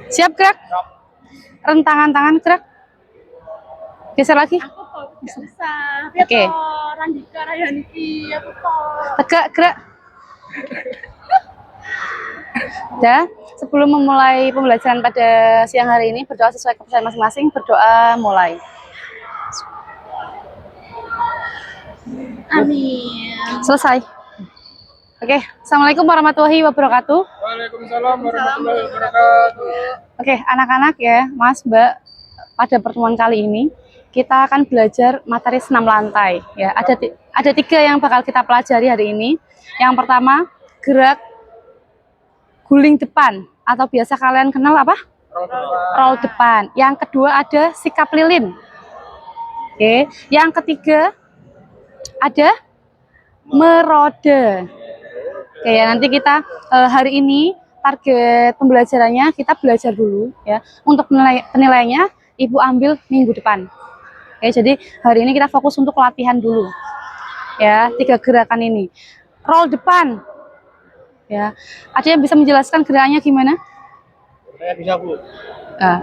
Siap, gerak. Rentangan tangan, gerak. Geser lagi. Aku kok nggak bisa. Oke. Randika Rayanti, aku kok. Tegak, gerak. Ya, sebelum memulai pembelajaran pada siang hari ini, berdoa sesuai kepercayaan masing-masing. Berdoa mulai. Amin. Selesai. Oke, Assalamualaikum warahmatullahi wabarakatuh. Waalaikumsalam warahmatullahi wabarakatuh. Oke, anak-anak ya, Mas, Mbak, pada pertemuan kali ini kita akan belajar materi senam lantai. Ya, ada tiga yang bakal kita pelajari hari ini. Yang pertama, gerak guling depan atau biasa kalian kenal apa? Roll depan. Yang kedua ada sikap lilin. Oke, yang ketiga ada merode. Oke ya, nanti kita hari ini target pembelajarannya kita belajar dulu ya. Untuk penilaiannya Ibu ambil minggu depan. Oke, jadi hari ini kita fokus untuk latihan dulu. Ya, tiga gerakan ini. Roll depan. Ya. Ada yang bisa menjelaskan gerakannya gimana? Saya bisa, Bu. Nah,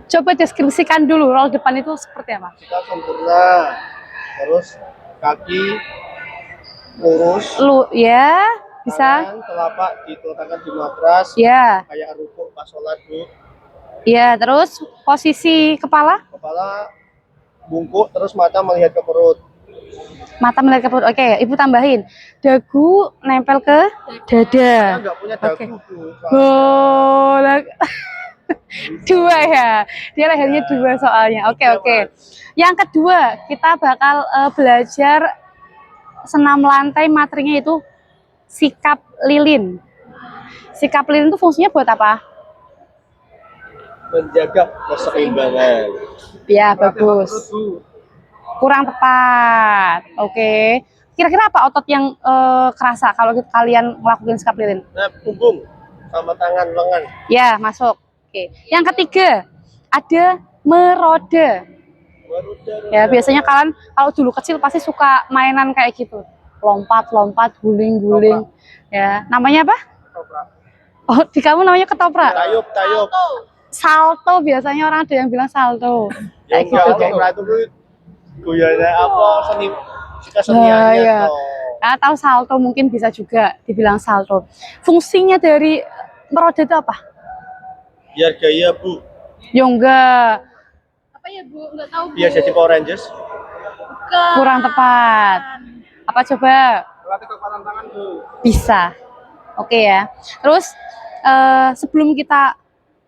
coba deskripsikan dulu roll depan itu seperti apa? Kita sempurna. Terus kaki lurus. Lu ya, bisa. Tangan, telapak diletakkan di matras. Ya. Kayak rukuk pas sholat, Bu. Ya, terus posisi kepala? Kepala bungkuk, terus mata melihat ke perut. Mata melihat ke perut. Oke, Ibu tambahin. Dagu nempel ke dada. Kita nggak punya dagu, Oke. Bu. Boleh. Dua ya. Dia lahirnya dua soalnya. Oke. Yang kedua, kita bakal belajar senam lantai, materinya itu sikap lilin. Sikap lilin itu fungsinya buat apa? Menjaga keseimbangan. Ya, bagus. Kurang tepat. Oke. Kira-kira apa otot yang kerasa kalau kalian ngelakuin sikap lilin? Nah, punggung sama tangan, lengan. Ya, masuk. Oke. Yang ketiga, ada merode. Ya, biasanya kalian kalau dulu kecil pasti suka mainan kayak gitu. Lompat, guling-guling. Ya, namanya apa? Ketoprak. Oh, di kamu namanya ketoprak. Tayup. Salto biasanya orang ada yang bilang salto. Ya, Kayak gitu. ketoprak itu guyana apa keseniannya Ya. toh. Atau salto mungkin bisa juga dibilang salto. Fungsinya dari merode itu apa? Biar gaya, Bu. Ya enggak, Apa ya, Bu? Nggak tahu, Bu. Biar jadi Power Rangers. Bukan. kurang tepat. Apa coba? Latih kekuatan tangan, Bu. Bisa. Oke ya. Terus sebelum kita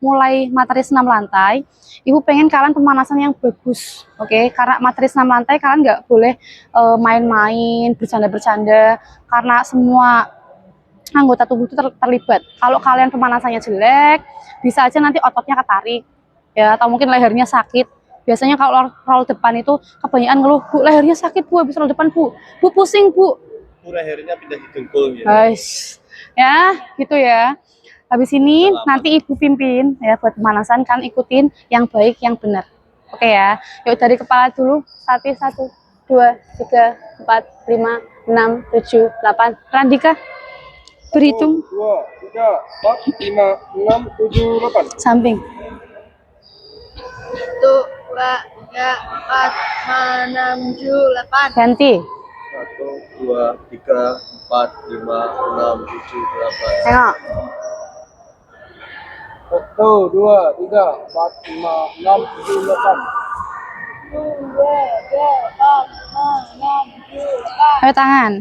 mulai materi senam lantai, Ibu pengen kalian pemanasan yang bagus, oke? Karena materi senam lantai kalian nggak boleh main-main, bercanda-bercanda, karena semua anggota tubuh itu terlibat. Kalau kalian pemanasannya jelek, bisa aja nanti ototnya ketarik, ya, atau mungkin lehernya sakit. Biasanya kalau roll depan itu kebanyakan ngeluh, Bu, lehernya sakit, Bu, habis roll depan, Bu pusing, Bu. Lehernya pindah di dengkul gitu. Guys, ya, gitu ya. Habis ini nanti Ibu pimpin ya buat pemanasan, kan ikutin yang baik, yang benar. Oke ya. Yuk dari kepala dulu. 1, 2, 3, 4, 5, 6, 7, 8. Randika berhitung 2, 3, 4, 5, 6, 7, 8. samping. 1, 2, 3, 4, 5, 6, 7, 8. Ganti. 1, 2, 3, 4, 5, 6, 7, 8. Tengok. 1, 2, 3, 4, 5, 6, 7, 8. 2, 3, 4, 5, 6, 7, 8. Ayo tangan.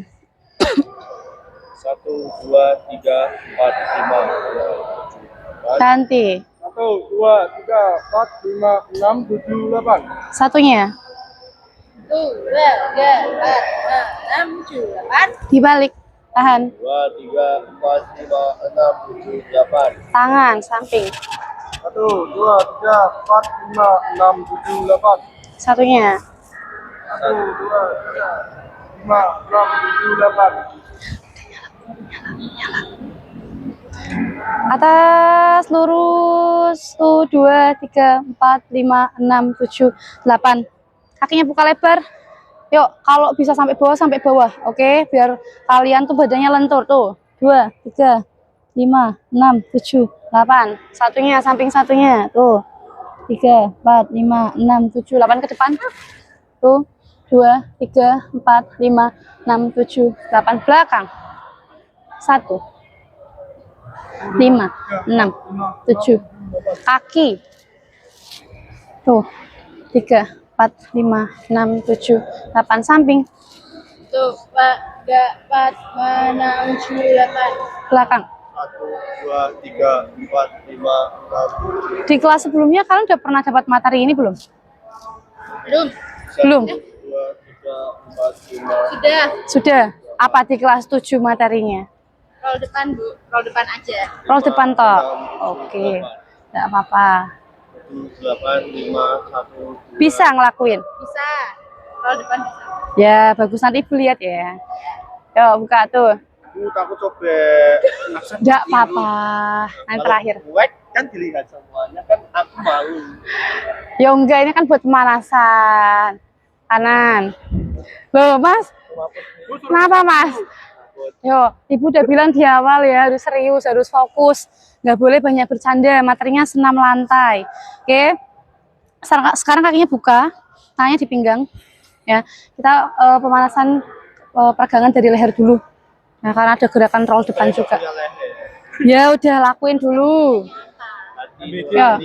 1, 2, 3, 4, 5, 6, 7, 8. Ganti. 1, 2, 3, 4, 5, 6, 7, 8. Satunya 1, 2, 3, 4, 5, 6, 7, 8. dibalik. Tahan. 2, 3, 4, 5, 6, 7, 8. Tangan samping. 1, 2, 3, 4, 5, 6, 7, 8. Satunya. 1, 2, 3, 5, 6, 7, 8. Atas lurus. 1, 2, 3, 4, 5, 6, 7, 8. Kakinya buka lebar. Yuk, kalau bisa sampai bawah, oke? Biar kalian tuh badannya lentur tuh. 2, 3, 5, 6, 7, 8. Satunya, samping satunya. Tuh. 3, 4, 5, 6, 7, 8 ke depan. Tuh. 2, 3, 4, 5, 6, 7, 8. Belakang. 1, 5, 6, 7. Kaki. Tuh. 3, 4, 5, 6, 7, 8. Samping. Tuh, 4, 5, 6, 7, 8. Belakang. 1, 2, 3, 4, 5, 6, 7. Di kelas sebelumnya kalian udah pernah dapat materi ini belum? Belum. Belum. 1, 2, 3, 4, 5. Sudah. Sudah. Apa di kelas 7 materinya? Roll depan, Bu. Roll depan aja. Roll depan toh. 6, 7, Oke. 8. Enggak apa-apa. 8, 5, 1, 2. Bisa ngelakuin. Bisa. Roll depan bisa. Ya, bagus nanti Ibu lihat ya. Yo, buka tuh. Aku coba Enggak apa-apa. Yang terakhir. Wek kan dilihat semuanya kan aku malu. Ya enggak, ini kan buat pemanasan. Kanan. Loh, Mas. Kenapa, Mas? Yo, Ibu udah bilang di awal ya, harus serius, harus fokus. Nggak boleh banyak bercanda, materinya senam lantai. Oke. Sekarang kakinya buka, tangannya di pinggang. Ya, kita pemanasan peregangan dari leher dulu. Nah, karena ada gerakan roll depan juga. Ya udah lakuin dulu. Ya.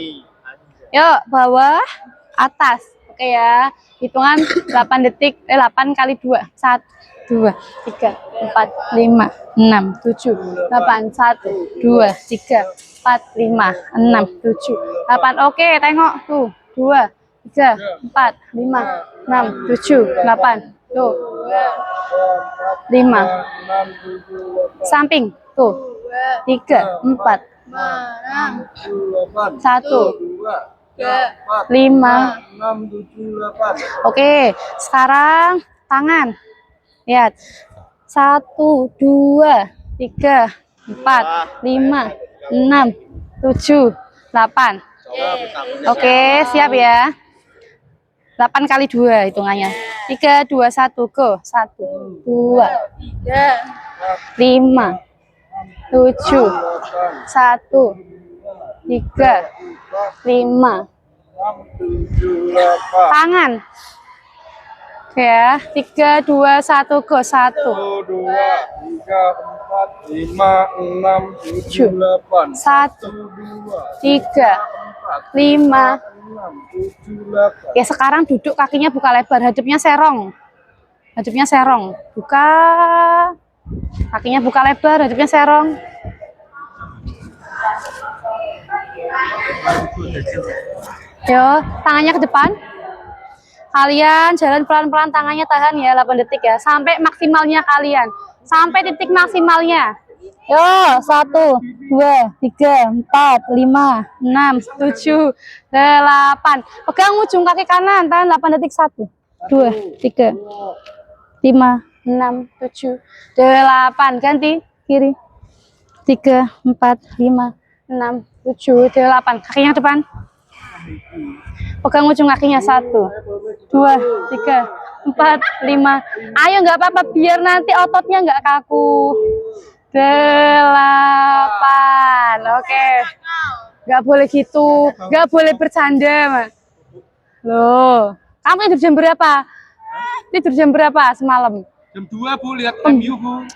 Yuk, bawah, atas. Oke ya. Hitungan 8 detik, 8 kali 2. 1, 2, 3, 4, 5, 6, 7, 8. 1, 2, 3, 4, 5, 6, 7, 8. Oke, tengok tuh. 2, 3, 4, 5, 6, 7, 8. Tuh. 5. Samping. Tuh. 3, 4, 1, 5. 6, 7, 8. Oke, sekarang tangan. Lihat. 1, 2, 3, 4, 5, 6, 7, 8. Oke, siap ya. 8 kali 2 hitungannya. 3, 2, 1, go. 1, 2, 5, 7, 1, 3, 5. Tangan. Ya, 3, 2, 1, go. 1, 2, 3, 4, 5, 6, 7, 8. 1, 2, 3, 5. 6, 7, 8. Ya, sekarang duduk, kakinya buka lebar, hadapnya serong. Hadapnya serong. Buka. Kakinya buka lebar, hadapnya serong. Yo, tangannya ke depan. Kalian jalan pelan-pelan, tangannya tahan ya 8 detik ya, sampai maksimalnya kalian. Sampai titik maksimalnya. Yo, 1, 2, 3, 4, 5, 6, 7, 8. Pegang ujung kaki kanan, tahan 8 detik. 1, 2, 3, 5, 6, 7, 8. Ganti kiri. 3, 4, 5, 6, 7, 8. Kakinya depan. Pegang ujung kakinya. 1, 2, 3, 4, 5. Ayo, nggak apa-apa biar nanti ototnya nggak kaku. 8. Oke. Nggak boleh gitu. Nggak boleh bercanda, Mas. Loh, kamu tidur jam berapa? Tidur jam berapa semalam? Jam 2, Bu, lihat MU, Bu.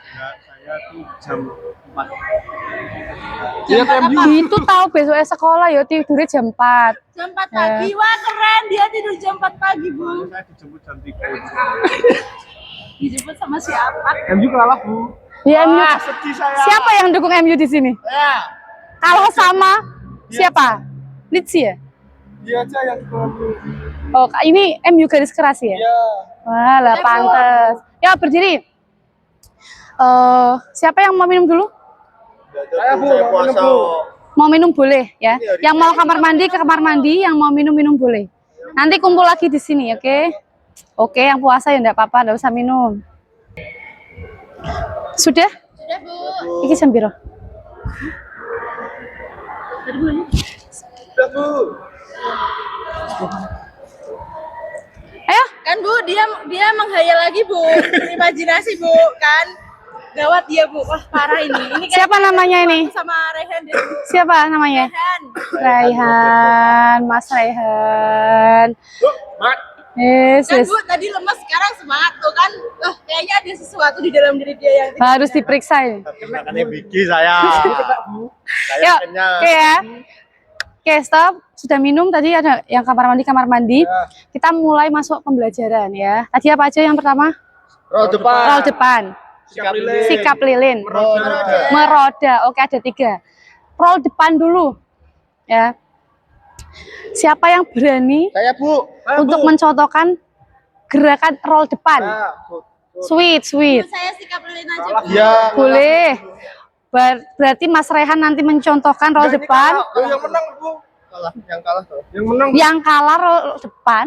Saya tuh jam 4. Lihat MU. Itu tahu besoknya sekolah ya tidurnya jam 4. Jam 4 pagi. Wah, keren. Dia tidur jam 4 pagi, Bu. Saya dijemput jam 3. Dijemput sama siapa? MU kalah, Bu. Ya, MU. Sedih saya. Siapa yang dukung MU di sini? Ya. Kalau sama siapa? Leeds ya? Dia aja yang MU. Oh, ini MU garis keras ya? Iya. Wah, lah pantes. Ya, berdiri. Siapa yang mau minum dulu? Saya, Bu, saya puasa. Mau minum boleh ya. Yang mau kamar mandi ke kamar mandi, yang mau minum boleh. Nanti kumpul lagi di sini, oke? Oke, yang puasa ya enggak apa-apa, enggak usah minum. Sudah? Sudah, Bu. Iki jam piro? Sudah, Bu. Ayo. Kan, Bu, dia menghayal lagi, Bu. Imajinasi, Bu, kan? Gawat dia Bu, wah parah ini. Ini kayak Siapa namanya ini? sama Rehan deh. Siapa namanya? Rehan. Raihan, Mas Raihan. Mak, Yes, Kan yes. Bu tadi lemas, sekarang semangat tuh kan. Kayaknya ada sesuatu di dalam diri dia yang Harus diperiksa ini. makannya Biki saya. Saya Yuk, kenyang. oke ya. Oke, stop. Sudah minum tadi ada yang kamar mandi. Kita mulai masuk pembelajaran ya. Tadi apa aja yang pertama? Roll depan. Roll depan. Sikap lilin. Sikap lilin. Meroda. Oke, ada 3. Roll depan dulu. Ya. Siapa yang berani Saya Bu. untuk mencontohkan gerakan roll depan? Sweet. saya sikap lilin aja Bu. Ya. Boleh. Berarti Mas Rehan nanti mencontohkan roll depan. Yang menang Bu. Kalah. Yang kalah tuh. Yang menang. Yang kalah roll depan.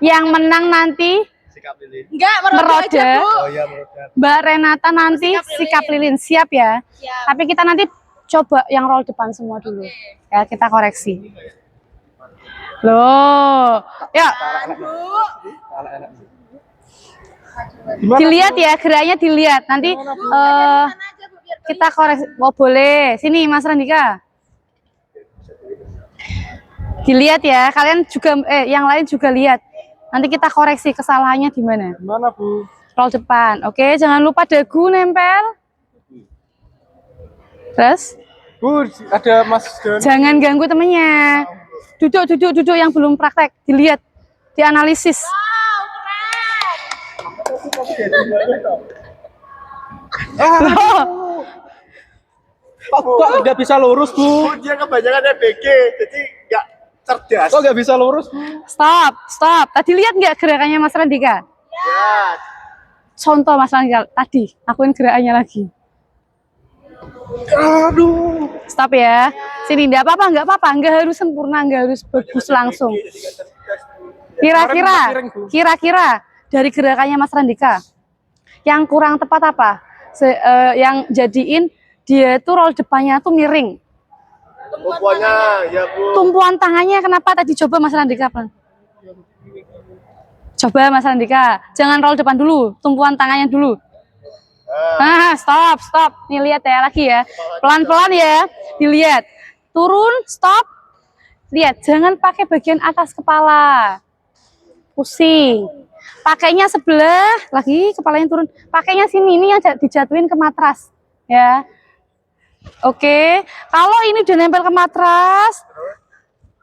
Yang menang nanti Sikap lilin. Enggak, meroda Meroda. aja Bu. Oh iya meroda. Mbak Renata nanti sikap lilin. Siap ya? Siap. Tapi kita nanti coba yang roll depan semua dulu. Ya, kita koreksi. Loh. Ya, Bu. dilihat ya, geranya dilihat. Nanti Sana aja Bu biar kita koreksi. Oh, boleh. Sini Mas Randika. Dilihat ya, kalian juga yang lain juga lihat. Nanti kita koreksi kesalahannya di mana. Gimana Bu? Roll depan. Oke, jangan lupa dagu nempel. Terus Bu, ada Mas Don. jangan ganggu temennya. Duduk yang belum praktek. Dilihat, dianalisis. Loh, Kok nggak bisa lurus Bu? Dia kebanyakan EBG, jadi nggak cerdas. Kok nggak bisa lurus Bu? stop. Tadi lihat nggak gerakannya Mas Randika? Ya. Contoh Mas Randika tadi, akuin gerakannya lagi. Aduh. Stop ya. Sini, nggak apa-apa. Nggak harus sempurna, nggak harus bagus langsung. Kira-kira dari gerakannya Mas Randika, yang kurang tepat apa? Yang jadiin dia tuh roll depannya tuh miring. Pokoknya ya Bu. Tumpuan tangannya kenapa tadi? Coba Mas Randika. Coba Mas Randika, jangan roll depan dulu, tumpuan tangannya dulu. Stop. Nih lihat ya lagi ya. Pelan-pelan ya. Dilihat. Turun, stop. Lihat, jangan pakai bagian atas kepala. Pusing. Pakainya sebelah, lagi kepalanya turun. Pakainya sini, ini yang dijatuhin ke matras. Ya. Oke. Kalau ini udah nempel ke matras,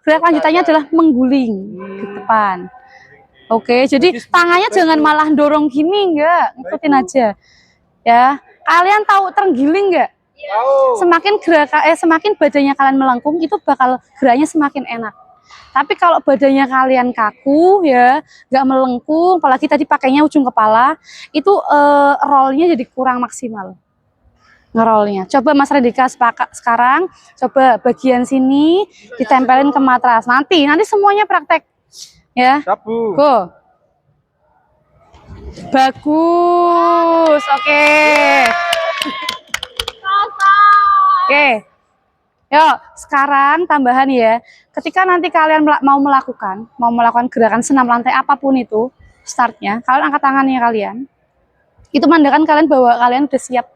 gerak lanjutannya adalah mengguling ke depan. Oke, jadi tangannya jangan malah dorong gini, enggak. Ikutin aja. Ya, kalian tahu terenggiling nggak? Semakin badannya kalian melengkung itu bakal geraknya semakin enak. Tapi kalau badannya kalian kaku ya, nggak melengkung, apalagi tadi pakainya ujung kepala, itu rollnya jadi kurang maksimal. Ngerollnya. Coba Mas Randika sekarang, coba bagian sini ditempelin ke matras. Nanti semuanya praktek. Ya. Sabu. Go. Bagus, oke. Oke. Yuk, sekarang tambahan ya. Ketika nanti kalian mau melakukan gerakan senam lantai apapun itu, startnya, kalian angkat tangannya kalian. Itu menandakan kalian bahwa kalian udah siap.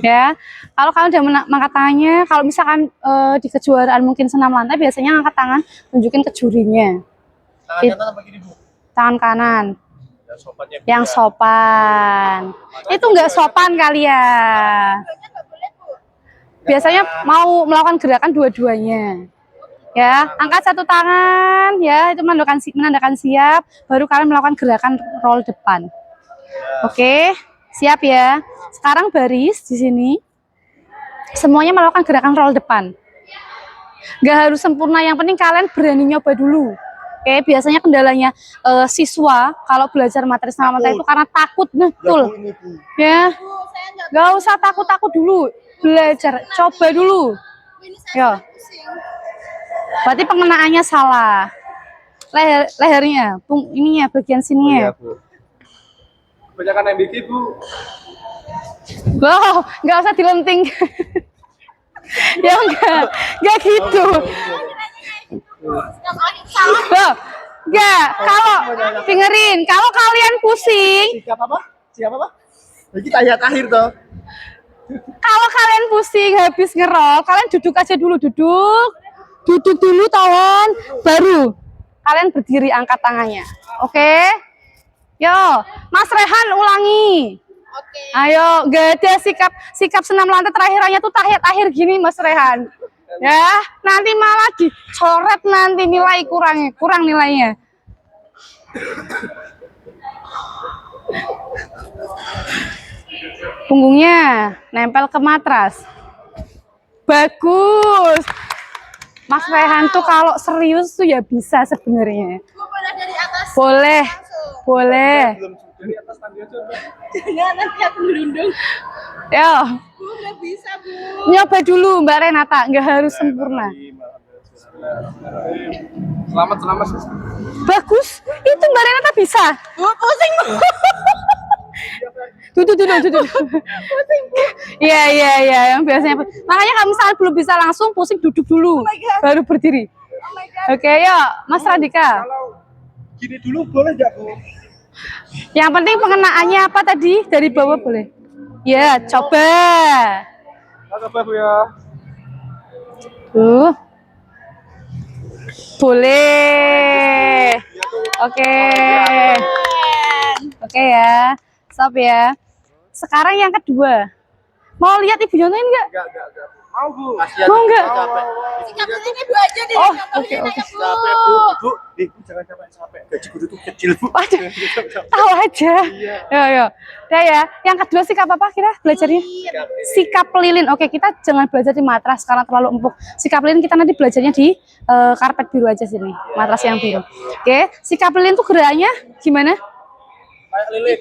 Ya, kalau kalian udah mengangkat tangannya, kalau misalkan di kejuaraan mungkin senam lantai, biasanya angkat tangan, tunjukin ke jurinya. Tangan kanan apa gini Bu? Tangan kanan. Yang Iya. sopan. Itu enggak sopan kali ya. Biasanya mau melakukan gerakan dua-duanya. Ya, angkat satu tangan ya, itu menandakan siap, baru kalian melakukan gerakan roll depan. Oke, siap ya. Sekarang baris di sini. Semuanya melakukan gerakan roll depan. Nggak harus sempurna, yang penting kalian berani nyoba dulu. Oke, biasanya kendalanya siswa kalau belajar materi senam lantai itu karena takut, betul. Ya, nggak usah takut dulu, belajar, coba dulu. Ya, berarti pengenaannya salah. Lehernya, ininya, bagian sininya. Kebanyakan MBK Bu. Loh, nggak usah dilenting. Ya enggak gitu. Loh, enggak, kalau dengerin, kalau kalian pusing, Siapa apa? Siapa apa? Ini tahiyat akhir toh. Kalau kalian pusing habis ngerol, kalian duduk aja dulu, duduk dulu tawon, baru kalian berdiri angkat tangannya. Oke? Yo, Mas Rehan ulangi. Oke. Ayo, gak ada sikap senam lantai terakhirannya tuh tahiyat akhir gini Mas Rehan. Ya, nanti malah dicoret nanti nilai kurang nilainya. Punggungnya nempel ke matras. Bagus. Mas Rehan tuh kalau serius tuh ya bisa sebenarnya. Bu, boleh dari atas. Boleh. Langsung. Boleh. Dari atas tangga aja. Jangan nanti aku ngelundung. Yo, Bu, nggak bisa, Bu. nyoba dulu Mbak Renata, nggak harus sempurna. Selamat. Bagus. Itu Mbak Renata bisa. Bu, pusing, Bu. Duduk. Iya, yang biasanya. Makanya kalau misalnya belum bisa langsung pusing, duduk dulu, baru berdiri. Oh my God. Oke, yuk, Mas Radika. Kalau gini dulu boleh nggak Bu? Yang penting pengenaannya apa tadi? Dari bawah boleh. Ya, coba. Coba Bu ya. Tuh. Boleh. Oke. Oke ya. Stop ya. Sekarang yang kedua. Mau lihat ibu nyontohin nggak? Enggak. Mau Bu. Mau nggak? Sikap ini Bu aja deh. Oh, contohin oke. aja, Bu. Capek Bu. Bu, jangan capek. Gaji guru tuh kecil Bu. Waduh, tahu aja. Yo. Udah ya. Yang kedua sikap apa kira belajarnya? Sikap lilin. Oke, kita jangan belajar di matras karena terlalu empuk. Sikap lilin kita nanti belajarnya di karpet biru aja sini. Matras yang biru. Oke, sikap lilin tuh gerakannya gimana?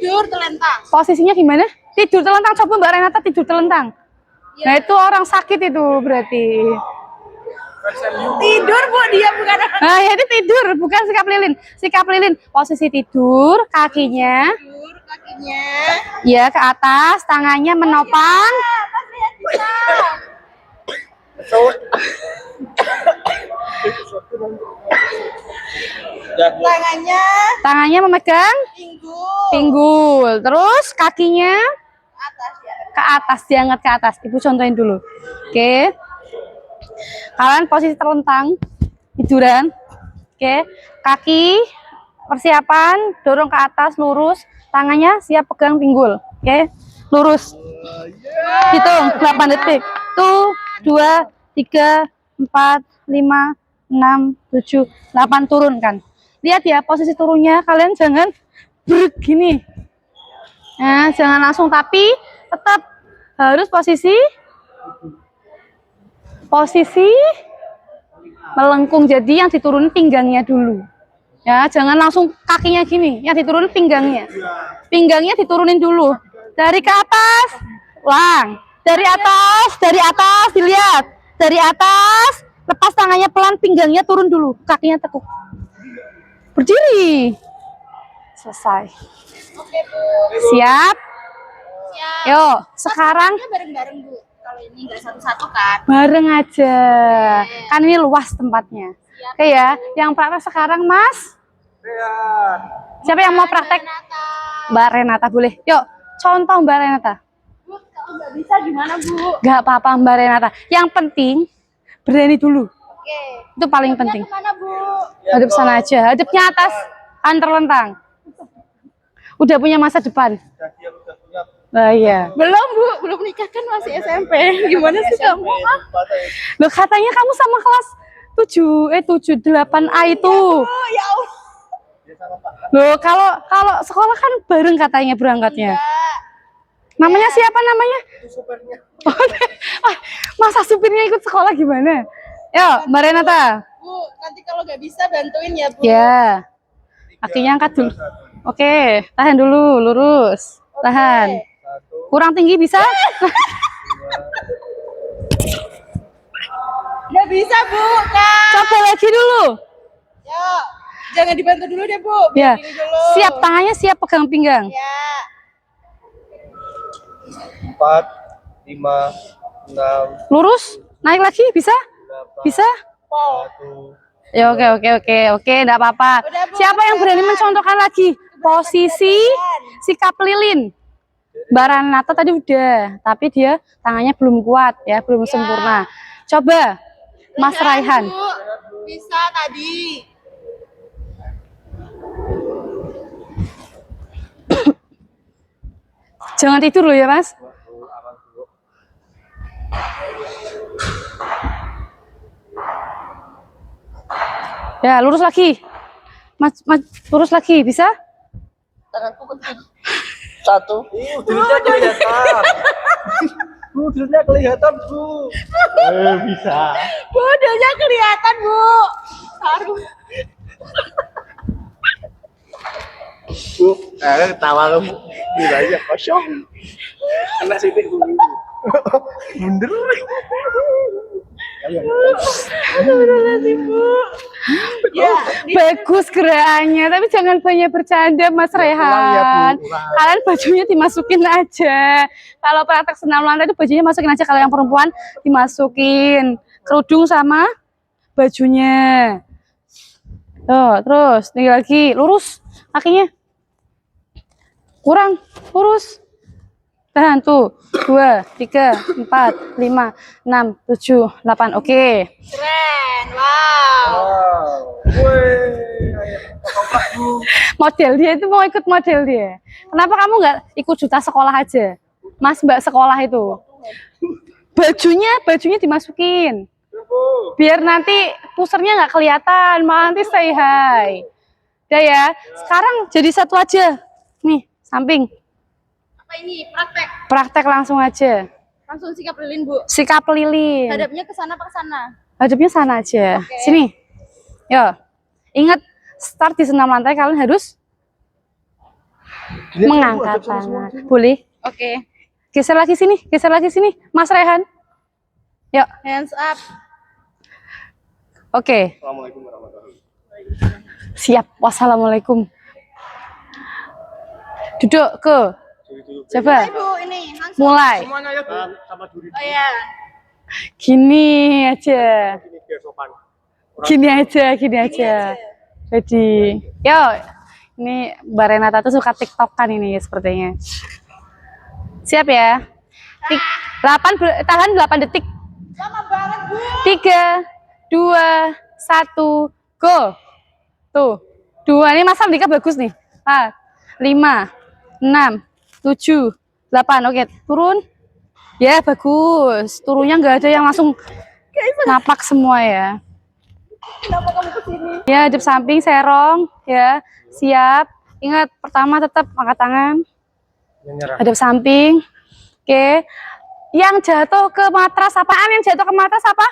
Tidur telentang. Posisinya gimana? Tidur telentang. Coba Mbak Renata tidur telentang. Nah, itu orang sakit itu berarti. Tidur, Bu, dia bukan orang Nah, ya itu tidur, bukan sikap lilin. Sikap lilin, posisi tidur, kakinya tidur, kakinya. ya ke atas, tangannya menopang. Mas lihat bisa. Tangannya memegang Pinggul. pinggul. Terus kakinya Atas ya. ke atas, diangkat ke atas. Ibu contohin dulu. Oke. Kalian posisi terlentang, tiduran. Oke. Kaki persiapan, dorong ke atas, lurus. Tangannya siap pegang pinggul. Oke. Lurus. Hitung 8 detik. 1, 2, 3, 4, 5, 6, 7, 8 turunkan. Lihat ya posisi turunnya, kalian jangan begini. Nah, jangan langsung, tapi tetap harus posisi melengkung. Jadi yang diturunin pinggangnya dulu. Ya, jangan langsung kakinya gini. Yang diturunin pinggangnya. Pinggangnya diturunin dulu. Dari ke atas, ulang. Dari atas dilihat. Dari atas, lepas tangannya pelan, pinggangnya turun dulu. Kakinya tekuk. Berdiri. Selesai. Oke, Bu. Siap? Siap. Yuk, sekarang Ini bareng-bareng, Bu. Kalau ini nggak satu-satu kan. bareng aja. Kan ini luas tempatnya. Oke ya, yang praktek sekarang Mas. Siapa yang mau praktek? Renata. Mbak Renata boleh. Yuk, contoh Mbak Renata. Bu, kalau nggak bisa gimana, Bu? Gak apa-apa Mbak Renata. Yang penting berani dulu. Oke. Itu paling penting. Kemana, Bu? Hadap sana aja. Hadapnya atas, antar lentang. Udah punya masa depan. Nah, iya. Belum, Bu. Belum nikah kan masih SMP. Gimana sih kamu? Loh, katanya kamu sama kelas 8A itu. Oh, ya Allah. Loh, kalau sekolah kan bareng katanya berangkatnya. Namanya siapa namanya? Masa supirnya ikut sekolah gimana? Yuk, Mbak Renata. Bu, nanti kalau nggak bisa bantuin ya, Bu. Ya. Kakinya angkat dulu. Oke, tahan dulu, lurus. Tahan. Kurang tinggi bisa? Nggak bisa, Bu. Kak. Coba lagi dulu. Yuk. Jangan dibantu dulu deh, Bu. Ya. Biar gini dulu. Siap, tangannya siap pegang pinggang. Ya. 4, 5, 6, Lurus, naik lagi bisa? Bisa? Ya, oke, enggak apa-apa. Udah, Bu, Siapa yang berani jalan. mencontohkan lagi posisi sikap lilin? Mbak Renata tadi udah, tapi dia tangannya belum kuat ya, belum sempurna. Coba Mas Raihan. Bu. Bisa tadi. Jangan tidur loh ya, Mas. Ya, lurus lagi. Mas, lurus lagi, bisa? Tanganku kecil. Satu. Dulunya kelihatan. Bu, dulunya kelihatan, Bu. Bisa. Bodohnya kelihatan, Bu. Saru. Bu, tawa kamu. Bila aja kosong. Kena sidik Bu. Mundur. Ya, Bagus gerakannya, tapi jangan banyak bercanda, Mas Rehan. Kalian bajunya dimasukin aja. Kalau praktek senam lantai itu bajunya masukin aja. Kalau yang perempuan dimasukin kerudung sama bajunya. Tuh, terus tinggal lagi lurus kakinya. Kurang, lurus. Tahan tuh. 2, 3, 4, 5, 6, 7, 8. Oke. keren. Wow. Model dia itu mau ikut model dia. Kenapa kamu nggak ikut duta sekolah aja? Mas Mbak sekolah itu. Bajunya dimasukin. Biar nanti pusernya nggak kelihatan, malah nanti say hi. Udah ya. Sekarang jadi satu aja. Nih, samping. Apa ini? Praktek. Praktek langsung aja. Langsung sikap lilin, Bu. Sikap lilin. Hadapnya ke sana apa ke sana? Hadapnya sana aja. Oke. Sini. Yo. Ingat, start di senam lantai kalian harus mengangkat tangan. Boleh? Oke. Geser lagi sini, Mas Rehan. Yuk. Hands up. Oke. Assalamualaikum warahmatullahi Siap. Wassalamualaikum. Duduk ke. Coba. Bu, ini langsung. Mulai. Semuanya ya, Bu. Sama duri. Oh ya. Gini aja. Ini biar sopan. Gini aja. Jadi, yo. Ini Mbak Renata tuh suka TikTokan ini sepertinya. Siap ya? 8, tahan 8 detik. Lama banget, Bu. 3, 2, 1, go. Tuh. 2, ini Mas Andika bagus nih. 4, 5, 6, 7, 8. Oke, turun. Ya, bagus. Turunnya nggak ada yang langsung napak semua ya. Kenapa kamu kesini? Ya, hadap samping, serong. Ya, siap. Ingat, pertama tetap angkat tangan. Hadap samping. Oke. Yang jatuh ke matras, apaan yang jatuh ke matras apa?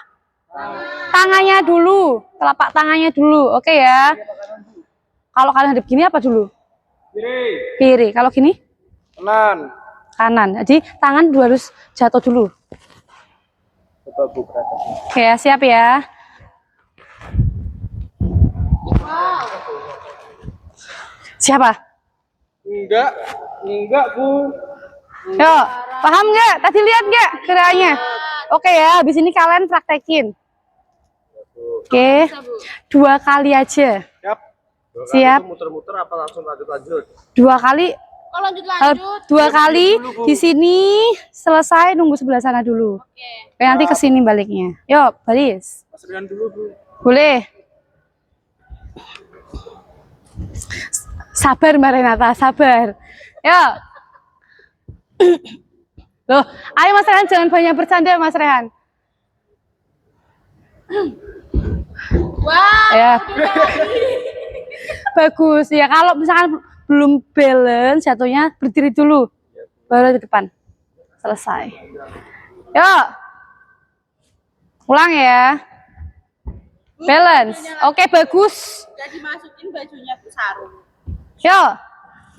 Tangannya dulu. Telapak tangannya dulu. Oke ya. Kalau kalian hadap gini apa dulu? Kiri. Kalau gini? Kanan. Kanan. Jadi tangan harus jatuh dulu. Coba Bu perhatikan. Oke ya, siap ya. Wow. Siapa? Enggak Bu. Yuk, paham nggak? Tadi lihat nggak gerakannya? Oke ya, habis ini kalian praktekin. Oke, 2 kali aja. Siap. Siap. Muter-muter apa langsung lanjut? 2 kali. Oh, lanjut. 2 kali di sini selesai, nunggu sebelah sana dulu. Oke. Nanti ke sini baliknya. Yuk, baris. Mas Rian dulu Bu. Boleh. Sabar Mbak Renata, sabar. Yuk. Loh, ayo Mas Rehan, jangan banyak bercanda Mas Rehan. Wah. Ya. Bagus ya. Kalau misalkan belum balance jatuhnya, berdiri dulu. Baru di depan. Selesai. Yuk. Ulang ya. Balance. Oke, bagus. Udah dimasukin bajunya Bu sarung. Yuk.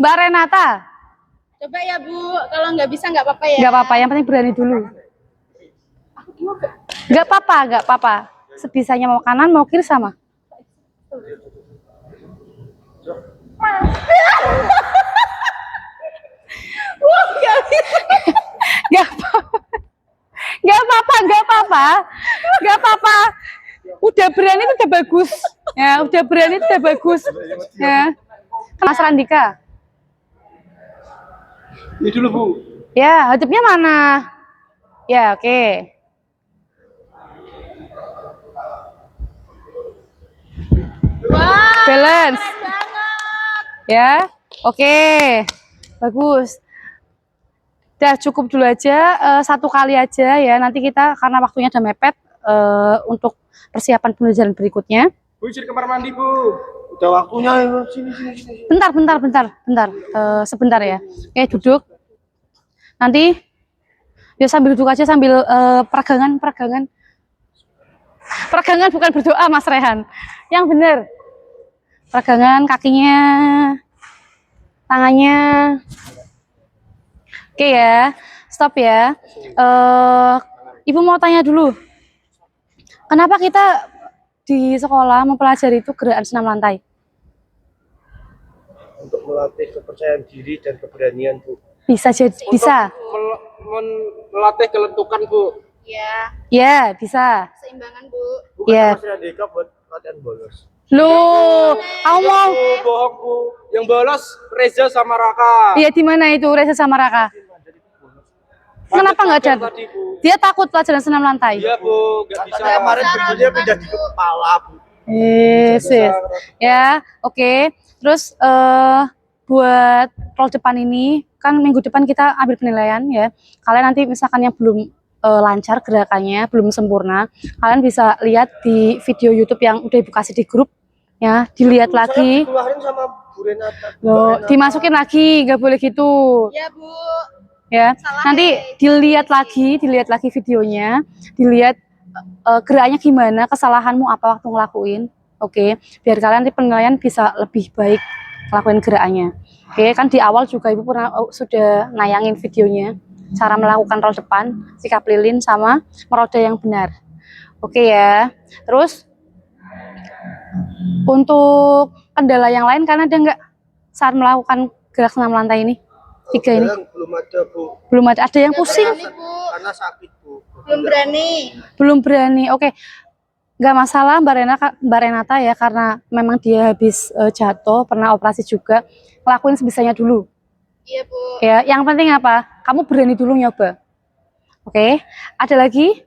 Mbak Renata. Coba ya Bu, kalau nggak bisa nggak apa-apa ya. Nggak apa-apa, yang penting berani dulu. Nggak apa-apa. Sebisanya mau kanan, mau kiri sama. Nggak apa-apa. Udah berani itu udah bagus. Ya, udah berani itu udah bagus. Ya. Mas Randika. Ini dulu Bu. Ya, hadapnya mana? Ya, oke. Wah, Balance. banget. Ya, oke. Bagus. Udah cukup dulu aja, satu kali aja ya. Nanti kita karena waktunya udah mepet untuk persiapan pembelajaran berikutnya. Bu, izin kamar mandi Bu. Udah waktunya. Sini. Bentar. Sebentar ya. Oke, duduk. Nanti ya sambil duduk aja sambil peragangan. Peragangan bukan berdoa Mas Rehan. Yang benar. Peragangan kakinya, tangannya. Oke ya, stop ya. Ibu mau tanya dulu, kenapa kita di sekolah mempelajari itu gerakan senam lantai? Untuk melatih kepercayaan diri dan keberanian Bu. Bisa. Melatih kelentukan Bu. Ya, Ya, bisa. seimbangan Bu. Bukan Iya. Mas Radika buat latihan bolos. Loh, kamu mau? Bu, bohong Bu. Yang bolos Reza sama Raka. Iya, di mana itu Reza sama Raka? Kenapa nggak ada? Tadi, Bu. Dia takut pelajaran senam lantai. Iya Bu, nggak bisa. Kemarin bentuknya pindah di kepala Bu. Sis. Ya, oke. Terus buat roll depan ini kan minggu depan kita ambil penilaian ya. Kalian nanti misalkan yang belum lancar gerakannya, belum sempurna, kalian bisa lihat di video YouTube yang udah Ibu kasih di grup ya, dilihat lagi. Dikeluarin sama Bu Renata. Loh, dimasukin lagi, nggak boleh gitu. Ya Bu. Ya, Salah nanti dilihat lagi videonya, dilihat gerakannya gimana, kesalahanmu apa waktu ngelakuin. Oke, biar kalian nanti penilaian bisa lebih baik ngelakuin gerakannya. Oke, kan di awal juga Ibu pernah sudah nayangin videonya, cara melakukan roll depan, sikap lilin sama meroda yang benar. Oke ya. Terus untuk kendala yang lain kan ada nggak saat melakukan gerak senam lantai ini? Tiga ini Belum ada Bu. belum ada. Ada yang pusing? Berani, Bu. Karena sakit Bu. Belum berani. Oke, nggak masalah Mbak Renata ya, karena memang dia habis jatuh, pernah operasi juga, ngelakuin sebisanya dulu. Iya Bu. Ya, yang penting apa? Kamu berani dulu nyoba. Oke, ada lagi?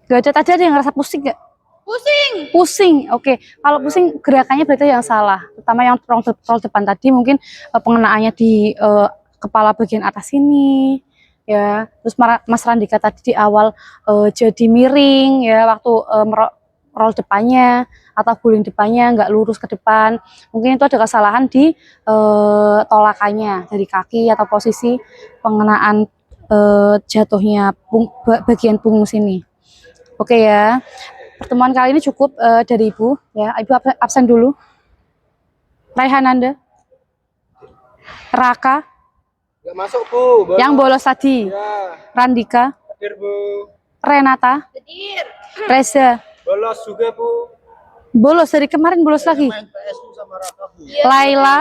Gak ada, tadi ada yang ngerasa pusing nggak? Pusing, oke. Kalau pusing gerakannya berarti yang salah. Terutama yang roll depan tadi mungkin pengenaannya di kepala bagian atas ini, ya. Terus Mas Randika tadi di awal jadi miring, ya, waktu roll depannya atau guling depannya nggak lurus ke depan. Mungkin itu ada kesalahan di tolakannya dari kaki atau posisi pengenaan jatuhnya bagian punggung sini. Oke ya. Pertemuan kali ini cukup dari Ibu ya. Ibu absen dulu. Raihananda, Raka, Nggak masuk Bu. yang bolos tadi, Ya. Randika, Hadir Bu. Renata, Hadir. Reza, Bolos juga Bu. bolos dari kemarin, bolos lagi. Main PS sama Raka Bu. Iya, Laila,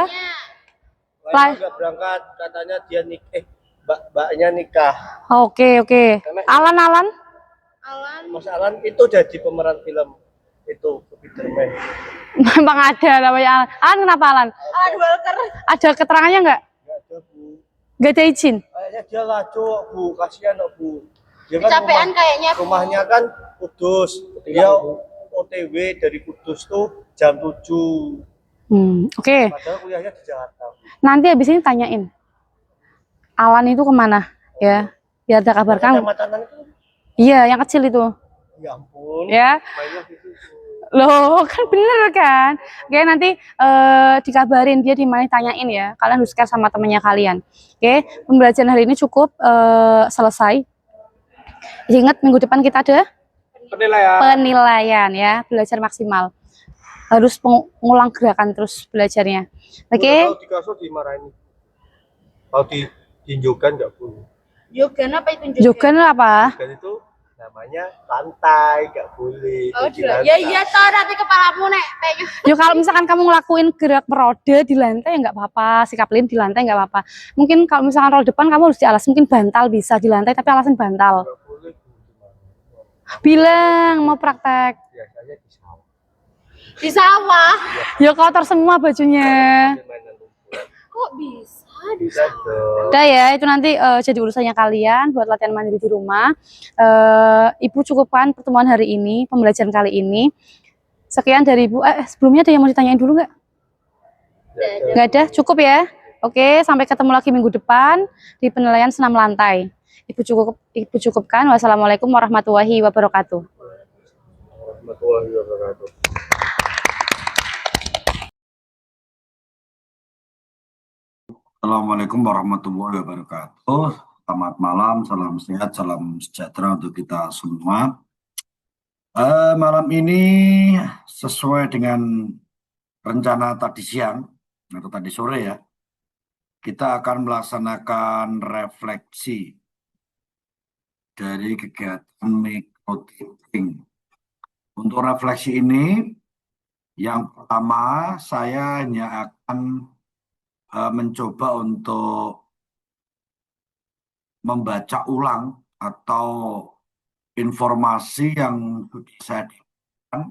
Lain nggak berangkat, katanya dia mbaknya nikah. oke. Alan, Alan. Mas Alan itu jadi pemeran film itu Spiderman. memang ada namanya Alan. Alan kenapa Alan? Alan Walker. Ada keterangannya nggak? Nggak ada Bu. Nggak ada izin. Kayaknya dia laco Bu, kasihan Bu. Dia kan Kecapean kayaknya Bu. rumahnya kan Kudus. Dia OTW dari Kudus tuh jam 7. Oke. Padahal kuliahnya di Jakarta. Nanti habis ini tanyain. Alan itu kemana? Ya, biar ada kabar kamu. Kecamatan itu. Iya, yang kecil itu. Ya ampun. Ya. Mainnya gitu. Loh, kan bener kan? Oke, nanti dikabarin dia di mana, tanyain ya. Kalian harus share sama temennya kalian. Oke, pembelajaran hari ini cukup selesai. Ingat minggu depan kita ada penilaian ya, belajar maksimal. Harus mengulang gerakan terus belajarnya. Oke. Kalau di kasur dimarahin. Kalau ditinjukan nggak boleh. Yogan apa itu? Jogan apa? Kan itu namanya lantai, nggak boleh. Oh, Di ya lantai. iya toh nanti kepalamu nek pengen. Yo, kalau misalkan kamu ngelakuin gerak meroda di lantai nggak apa-apa, sikap lin di lantai nggak apa-apa. Mungkin kalau misalkan roll depan kamu harus di alas, mungkin bantal bisa di lantai tapi alasan bantal. Nggak boleh. Bilang mau praktek. Biasanya di sawah. Di sawah. Ya kotor semua bajunya. Mainan lumpur. Kok bisa di Bisa sana? dong. Udah ya, itu nanti jadi urusannya kalian buat latihan mandiri di rumah. Ibu cukupkan pertemuan hari ini, pembelajaran kali ini. Sekian dari Ibu. Sebelumnya ada yang mau ditanyain dulu nggak? Nggak ada, cukup ya. Oke, sampai ketemu lagi minggu depan di penilaian senam lantai. Ibu cukupkan. Wassalamualaikum warahmatullahi wabarakatuh. Warahmatullahi wabarakatuh. Assalamualaikum warahmatullahi wabarakatuh. Selamat malam, salam sehat, salam sejahtera untuk kita semua. Malam ini sesuai dengan rencana tadi siang atau tadi sore ya, kita akan melaksanakan refleksi dari kegiatan micro teaching. Untuk refleksi ini, yang pertama saya hanya akan mencoba untuk membaca ulang atau informasi yang sudah saya dapatkan,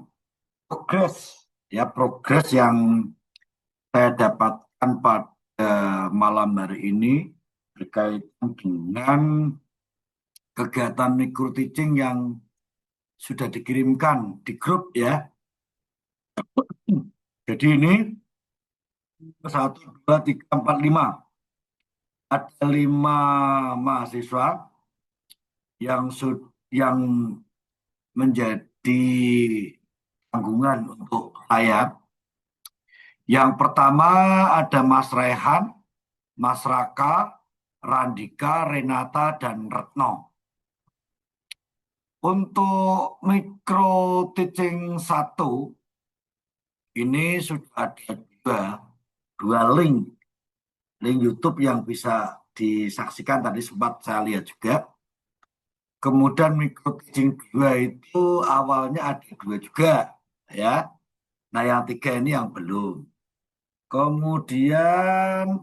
progres yang saya dapatkan pada malam hari ini berkaitan dengan kegiatan micro teaching yang sudah dikirimkan di grup ya. Jadi ini 1, 2, 3, 4, 5. Ada 5 mahasiswa yang menjadi tanggungan untuk saya. Yang pertama ada Mas Rehan, Mas Raka, Randika, Renata, dan Retno. Untuk micro teaching 1, ini sudah ada dua link YouTube yang bisa disaksikan, tadi sempat saya lihat juga. Kemudian micro teaching 2 itu awalnya ada 2 juga ya. Nah yang 3 ini yang belum. Kemudian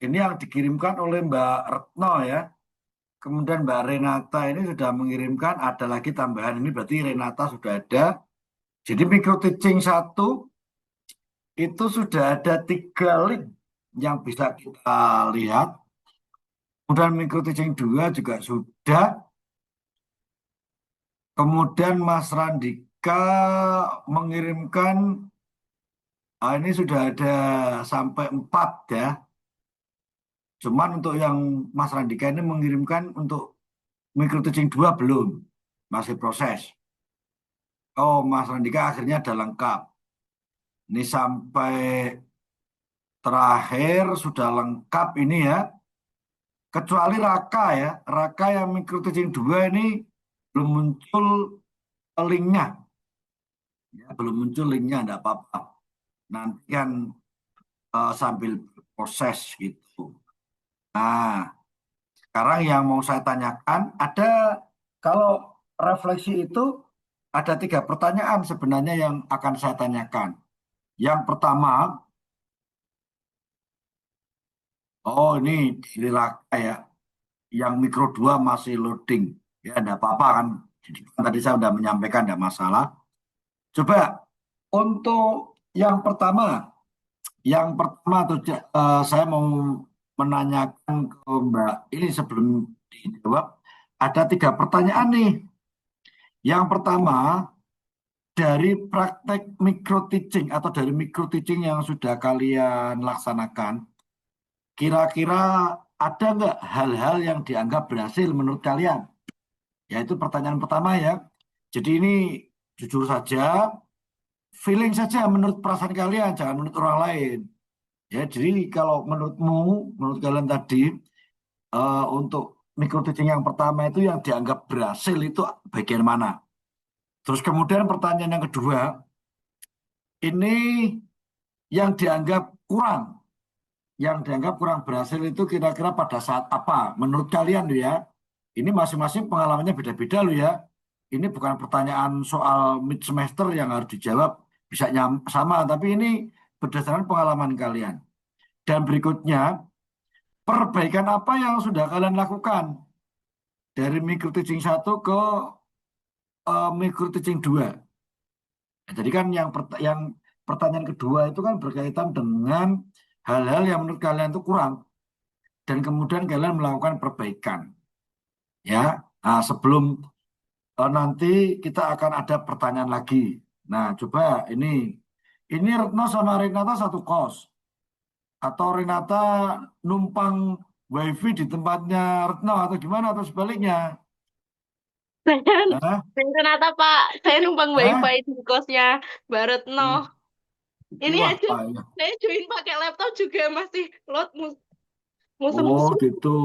ini yang dikirimkan oleh Mbak Retno ya. Kemudian Mbak Renata ini sudah mengirimkan, ada lagi tambahan ini, berarti Renata sudah ada. Jadi micro teaching 1 itu sudah ada 3 link yang bisa kita lihat. Kemudian micro teaching 2 juga sudah. Kemudian Mas Randika mengirimkan, ini sudah ada sampai 4 ya. Cuman untuk yang Mas Randika ini mengirimkan untuk micro teaching 2 belum, masih proses. Oh, Mas Randika akhirnya ada lengkap. Ini sampai terakhir sudah lengkap ini ya. Kecuali Raka ya. Raka yang micro teaching 2 ini belum muncul linknya. Ya, belum muncul linknya, enggak apa-apa. Nanti kan sambil proses gitu. Nah, sekarang yang mau saya tanyakan, kalau refleksi itu ada 3 pertanyaan sebenarnya yang akan saya tanyakan. Yang pertama, ini dari Raka ya, yang mikro 2 masih loading. Ya, enggak apa-apa kan. Jadi, tadi saya sudah menyampaikan, enggak masalah. Coba untuk yang pertama tuh, saya mau menanyakan ke Mbak ini sebelum dijawab, ada 3 pertanyaan nih. Yang pertama, dari praktek micro teaching atau dari micro teaching yang sudah kalian laksanakan, kira-kira ada nggak hal-hal yang dianggap berhasil menurut kalian? Yaitu pertanyaan pertama ya. Jadi ini jujur saja, feeling saja menurut perasaan kalian, jangan menurut orang lain. Ya, jadi kalau menurut kalian tadi, untuk micro teaching yang pertama itu yang dianggap berhasil itu bagian mana? Terus kemudian pertanyaan yang kedua, ini yang dianggap kurang berhasil itu kira-kira pada saat apa? Menurut kalian ya, ini masing-masing pengalamannya beda-beda loh ya. Ini bukan pertanyaan soal mid semester yang harus dijawab bisa sama, tapi ini berdasarkan pengalaman kalian. Dan berikutnya, perbaikan apa yang sudah kalian lakukan dari micro teaching 1 ke micro teaching 2? Jadi kan yang pertanyaan kedua itu kan berkaitan dengan hal-hal yang menurut kalian itu kurang dan kemudian kalian melakukan perbaikan ya. Nah, sebelum nanti kita akan ada pertanyaan lagi. Nah, coba ini Retno sama Renata satu kos atau Renata numpang wifi di tempatnya Retno atau gimana atau sebaliknya? Hah? Ternyata Pak, saya numpang Hah? wifi di kosnya Mbak Retno. Ini Wah, aja iya. saya join pakai laptop juga masih load Oh musuh-musuh. gitu.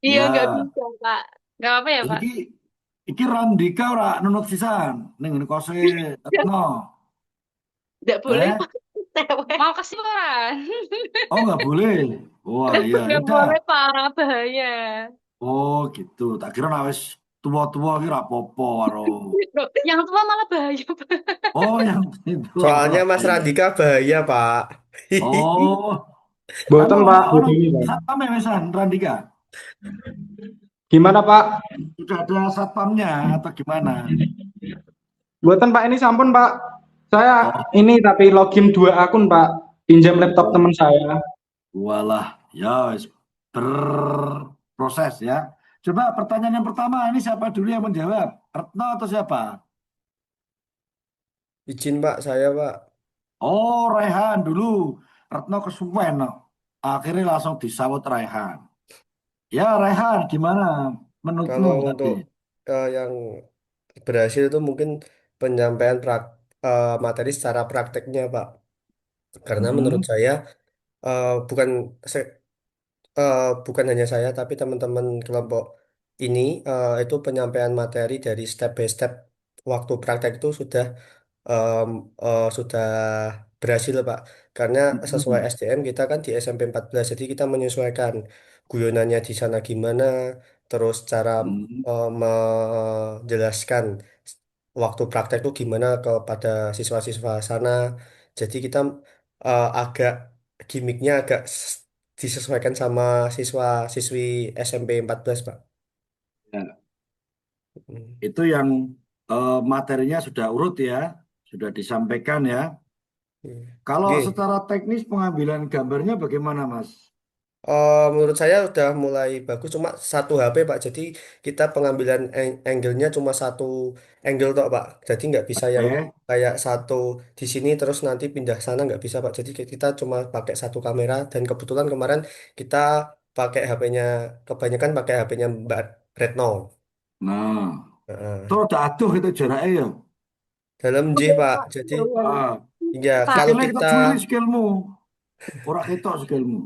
Iya Ya, nggak bisa Pak. Nggak apa ya Pak? iki Randika ora nunut sisan ning ngene kose Retno. Nggak boleh Eh? Pak. Cewek. Mau kesiburan. Oh nggak boleh. Wah iya, ya Nggak udah. boleh Pak, bahaya. Oh gitu. Tak kira wis tua-tua kira apa-apa karo. Yang tua malah bahaya, Pak. Oh yang itu Soalnya ora. Mas Iya. Radika bahaya, Pak. Oh, anu Boten Pak, ono begini Pak. satpam wesan Randika. Gimana Pak? Sudah ada satpamnya atau gimana? Boten Pak, ini sampun Pak. Saya Oh, ini tapi login 2 akun Pak. Pinjam laptop oh. teman saya. Walah, ya wis berproses ya. Coba pertanyaan yang pertama ini siapa dulu yang menjawab? Retno atau siapa? Izin, Pak, saya, Pak. Oh, Rehan dulu. Retno kesuwen. No. Akhirnya langsung disawut Rehan. Ya, Rehan, gimana menurutmu Kalau tadi? untuk yang berhasil itu mungkin penyampaian materi secara prakteknya, Pak. Karena menurut Hmm, saya bukan bukan hanya saya, tapi teman-teman kelompok ini itu penyampaian materi dari step by step waktu praktek itu em, sudah berhasil Pak karena sesuai hmm, SDM kita kan di SMP 14 jadi kita menyesuaikan guyonannya di sana gimana terus cara hmm. menjelaskan waktu praktek itu gimana kepada siswa-siswa sana jadi kita agak gimmicknya disesuaikan sama siswa-siswi SMP 14 Pak. Ya, Mm. itu yang materinya sudah urut ya, sudah disampaikan ya. Iya. Kalau Oke. secara teknis pengambilan gambarnya bagaimana, Mas? Menurut saya udah mulai bagus cuma satu HP Pak jadi kita pengambilan angle-nya cuma satu angle tok Pak jadi nggak bisa yang Oke. kayak satu di sini terus nanti pindah sana nggak bisa Pak jadi kita cuma pakai satu kamera dan kebetulan kemarin kita pakai HP-nya kebanyakan pakai HP-nya Mbak Retno. Nah, Heeh. terus udah aduh itu jaraknya ya. Dalam J Pak jadi Ah, ya Pak, kalau sikilnya kita kita culik sikilmu. Ora ketok sikilmu.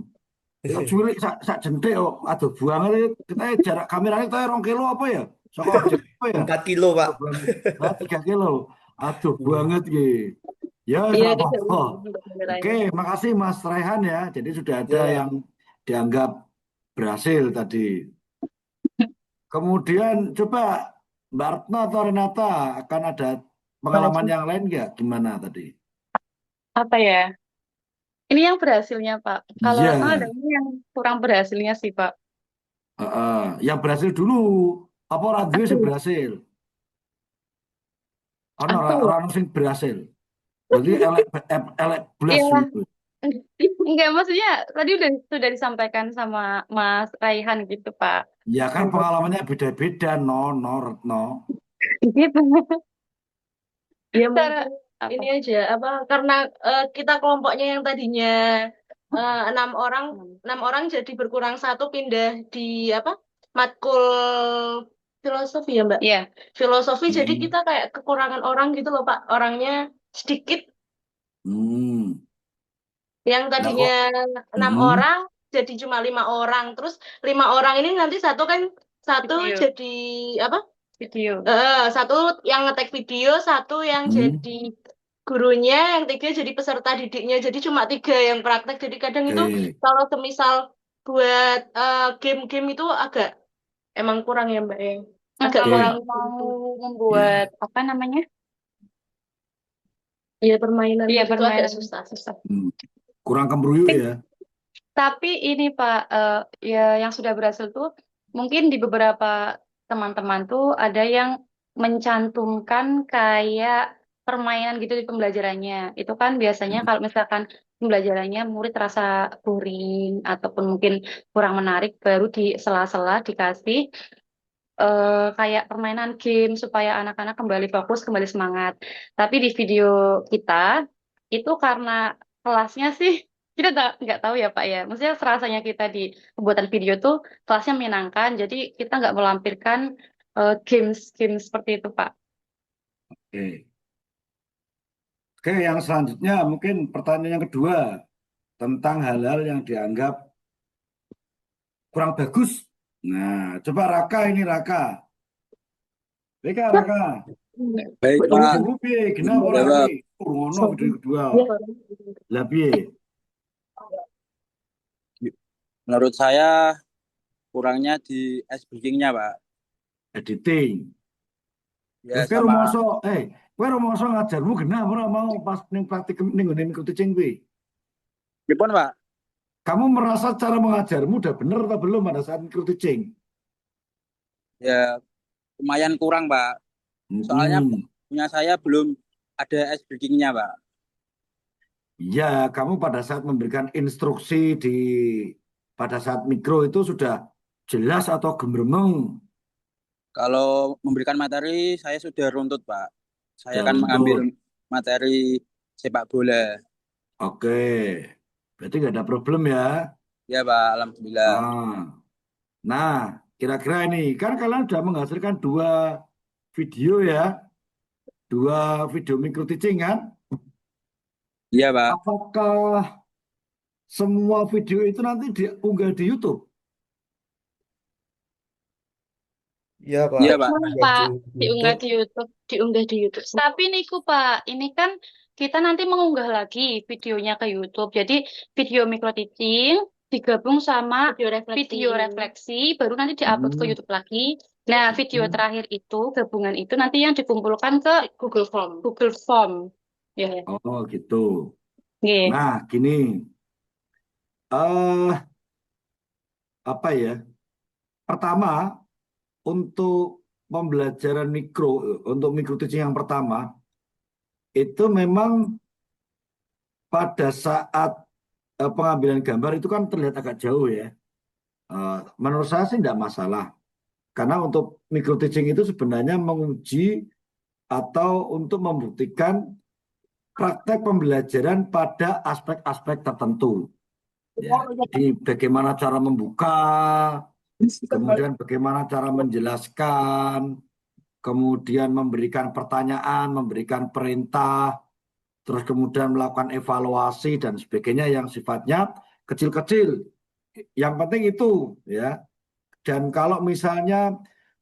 Kita culik sak jentik kok. Aduh buang aja. Kita jarak kameranya kita 2 kilo apa ya? Saka objek apa ya? 4 kilo Pak. Oh, buang. Nah, 3 kilo. Aduh banget gitu. Ya, Iya, ora tidak apa-apa. untuk Oke, kameranya. makasih Mas Rehan ya. Jadi sudah ada Ya, yang dianggap berhasil tadi. Kemudian coba Mbak Retno atau Renata akan ada Boleh pengalaman sih. yang lain nggak? Gimana tadi? Apa ya? Ini yang berhasilnya, Pak. Kalau Iya, Retno ada ini yang kurang berhasilnya sih, Pak. yang berhasil dulu. Apa radio sih Aduh, berhasil? Ono aduh. orang sing berhasil. Berarti elek elek belas Iya, gitu. enggak maksudnya tadi sudah disampaikan sama Mas Raihan gitu, Pak. Ya kan Untuk pengalamannya beda-beda, no, Retno. gitu. Ya Cara mungkin apa? ini aja apa karena kita kelompoknya yang tadinya 6 orang, 6 orang jadi berkurang satu pindah di apa matkul filosofi ya Mbak. Iya. Filosofi jadi Hmm. kita kayak kekurangan orang gitu loh Pak. Orangnya sedikit. Hmm. Yang Lah tadinya kok? 6 orang jadi cuma 5 orang. Terus 5 orang ini nanti satu kan satu Video, jadi apa? video. Satu yang ngetek video, satu yang Hmm. jadi gurunya, yang tiga jadi peserta didiknya. Jadi cuma 3 yang praktek. Jadi kadang itu Oke. kalau semisal buat game-game itu agak emang kurang ya Mbak ya. Agak Kalau kurang Oke. gitu. mau membuat Ya. apa namanya? Iya permainan Iya, gitu itu agak permainan susah. susah. Hmm. Kurang kembruyuk ya. Tapi ini Pak, ya yang sudah berhasil tuh mungkin di beberapa teman-teman tuh ada yang mencantumkan kayak permainan gitu di pembelajarannya. Itu kan biasanya kalau misalkan pembelajarannya murid terasa boring ataupun mungkin kurang menarik, baru di sela-sela dikasih kayak permainan game supaya anak-anak kembali fokus, kembali semangat. Tapi di video kita itu karena kelasnya sih kita nggak tahu ya Pak ya. Maksudnya serasanya kita di pembuatan video tuh kelasnya menyenangkan, jadi kita nggak melampirkan games seperti itu Pak. Oke. Oke, yang selanjutnya mungkin pertanyaan yang kedua tentang hal-hal yang dianggap kurang bagus. Nah, coba Raka ini Raka. Raka. Baik, Video Pak. kedua piye? Kenapa ora Jawab. iki? Ngono video kedua. Lah piye? Menurut saya kurangnya di ice breaking-nya, Pak. Editing. Ya Terus kowe sama. rumoso, kowe rumoso ngajarmu genah ora mau pas ning praktik ning ngene micro teaching kuwi. Gimana, Pak? Kamu merasa cara mengajarmu udah bener atau belum pada saat micro teaching? Ya lumayan kurang, Pak. Soalnya Hmm. punya saya belum ada ice breaking-nya, Pak. Ya, kamu pada saat memberikan instruksi pada saat mikro itu sudah jelas atau gembremeng? Kalau memberikan materi, saya sudah runtut, Pak. Saya Sudah kan mengambil runtut. materi sepak bola. Oke, berarti nggak ada problem ya. Ya, Pak. Alhamdulillah. Nah, kira-kira ini kan kalian sudah menghasilkan dua video micro teaching kan? Iya, Pak. Apakah semua video itu nanti diunggah di YouTube? Iya, Pak. Iya, Pak. Boleh, Unggah Pak, di diunggah YouTube. di YouTube, diunggah di YouTube. Tapi niku Pak, ini kan kita nanti mengunggah lagi videonya ke YouTube. Jadi video micro teaching digabung sama video refleksi, baru nanti diupload ke Hmm. YouTube lagi. Nah, video terakhir itu, gabungan itu nanti yang dikumpulkan ke Google Form. Ya, ya. Oh gitu. Nggih. Nah, gini, eh apa ya? Pertama, untuk pembelajaran untuk micro teaching yang pertama, itu memang pada saat pengambilan gambar itu kan terlihat agak jauh ya. Menurut saya sih tidak masalah. Karena untuk micro teaching itu sebenarnya menguji atau untuk membuktikan praktek pembelajaran pada aspek-aspek tertentu. Ya, jadi bagaimana cara membuka, kemudian bagaimana cara menjelaskan, kemudian memberikan pertanyaan, memberikan perintah, terus kemudian melakukan evaluasi dan sebagainya yang sifatnya kecil-kecil. Yang penting itu ya. Dan kalau misalnya